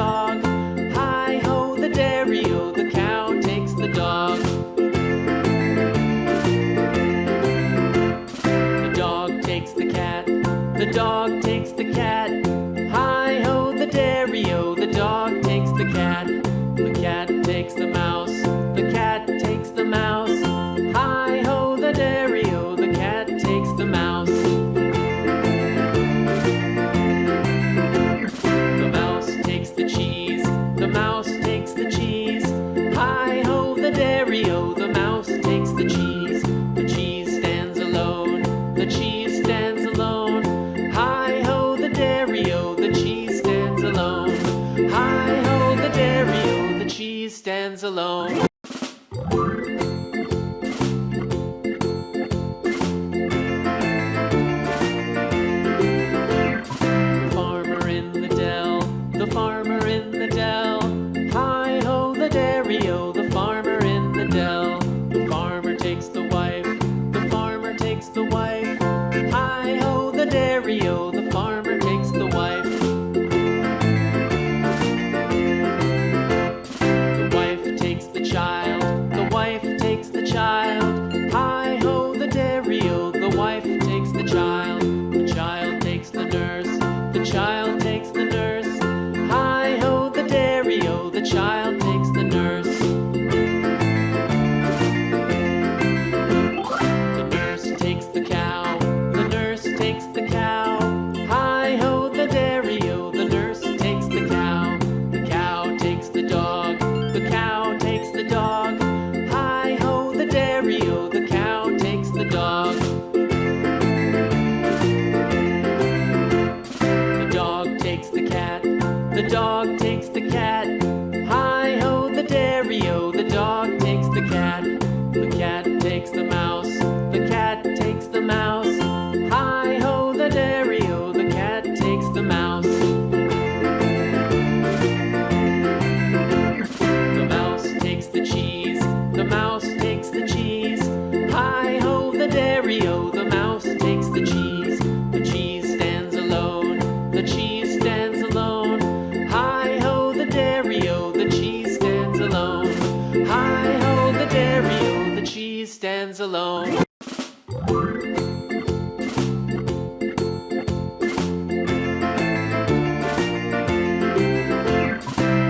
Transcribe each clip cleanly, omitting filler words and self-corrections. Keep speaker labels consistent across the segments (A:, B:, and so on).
A: dog. Hi-ho, the dairy-o, the cow takes the dog. The dog takes the cat. The dog takes the cat. Hi-ho, the dairy-o, the dog takes the cat. The cat takes the mouse. The cat takes the mouse. Hi-ho, the dairy-o, the cat takes the mouse. The mouse takes the cheese. The mouse takes the cheese. Hi-ho, the dairy-o, the mouse takes the cheese. The cheese stands alone. The cheese stands alone. Hi-ho, the dairy-o, the cheese stands alone. Hi-ho, the dairy-o, the cheese stands alone. The farmer in the dell. The farmer in the dell. Hi-ho, the dairy-o, the farmer in the dell. The farmer takes the wife. The farmer takes the wife. Hi-ho, the dairy-o, the farmer takes the wife. The wife takes the child. The wife takes the child. Hi-ho, the dairy-o, the wife takes the child. The child takes the nurse. The child takes the nurse. Hi-ho, the dairy-o, the child takes the nurse. The nurse takes the cow. The nurse takes the cow. Hi-ho, the dairy-o, the nurse takes the cow. The cow takes the dog. The cow takes the dog. Hi-ho, the dairy-o, the cow takes the dog. The dog takes the cat. The dog takes the cat. Hi-ho, the dairy-o, the dog takes the cat. The cat takes the mouse. The cat takes the mouse. Hi-ho, the dairy-o, the cat takes the mouse. The mouse takes the cheese. The mouse takes the cheese. Hi-ho, the dairy-o, the mouse takes the cheese. The cheese stands alone. The cheese stands alone. Hi-ho, the dairy-o, the cheese stands alone. Hi-ho, the dairy-o, the cheese stands alone.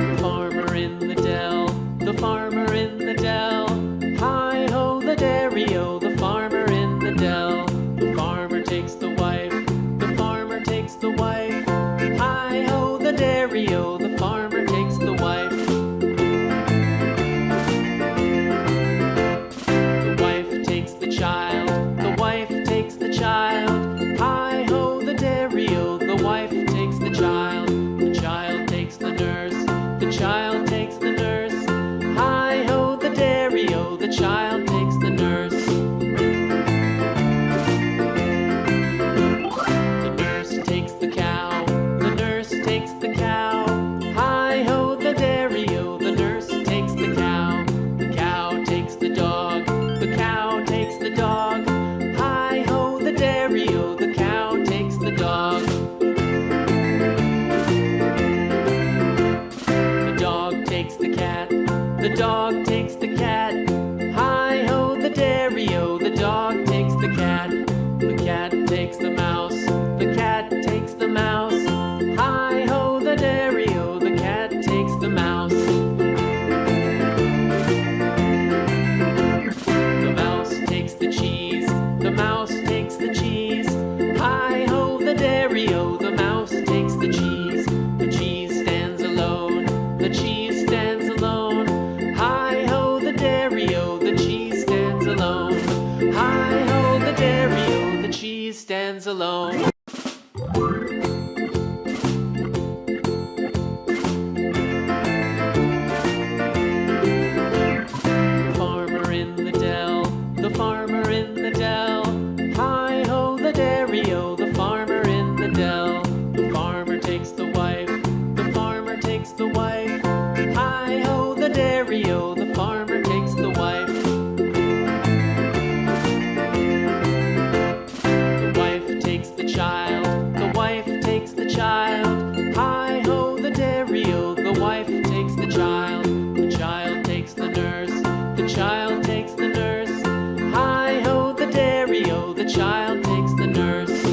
A: The farmer in the dell. The farmer in the dell. Hi-ho, the dairy-o, the farmer in the dell. The farmer takes the wife. The farmer takes the wife. Hi-ho, the dairy-o, the farmer takes the wife. The wife takes the child. The wife takes the child. Hi-ho, the dairy-o, the wife takes the child. The child takes the nurse. The child takes the nurse. Hi-ho, the dairy-o, the child takes the nurse. The nurse takes the cow. The nurse takes the cow. Hi-ho, the dairy-o, the nurse takes the cow. The cow takes the dog. The cow takes the dog. Hi-ho, the dairy-o, the cow takes the dog. The dog takes the cat. The dog takes the cat. Hi-ho, the dairy-o, the dog takes the cat. The cat takes the mouse. The cat takes the mouse. Hi-ho, the dairy-o, the cat takes the mouse. The mouse takes the cheese. The mouse takes the cheese. Hi-ho, the dairy-o, the mouse takes the cheese. The cheese stands alone. The cheese stands alone. Hi-ho, the wife takes the child takes the nurse, the child takes the nurse. Hi-ho the dairy-o, the child takes the nurse.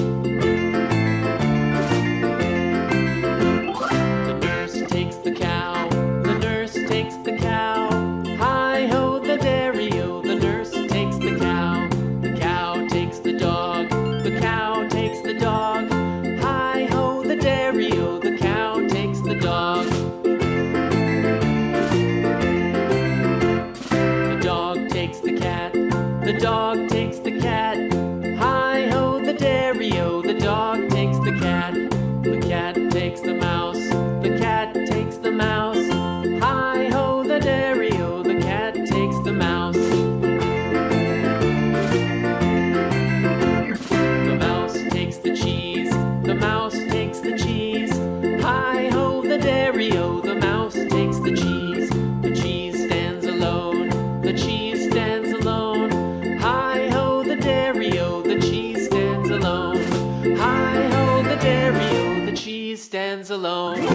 A: The nurse takes the cow, the nurse takes the cow. Hi-ho the dairy-o, the nurse takes the cow. The cow takes the dog, the cow takes the dog. Hi-ho the dairy-o, the cow takes the dog. The dog takes the cat, the dog takes the cat. Hi-ho the dairy-o, the dog takes the cat. The cat takes the mouse, the cat takes the mouse. Hi-ho the dairy-o, the cat takes the mouse. The mouse takes the cheese, the mouse takes the cheese. Hi-ho the dairy-o, the mouse takes the cheese. The cheese stands alone, the cheese stands alone. Hi-ho the dairy-o, the cheese stands alone. Hi-ho the dairy-o, the cheese stands alone.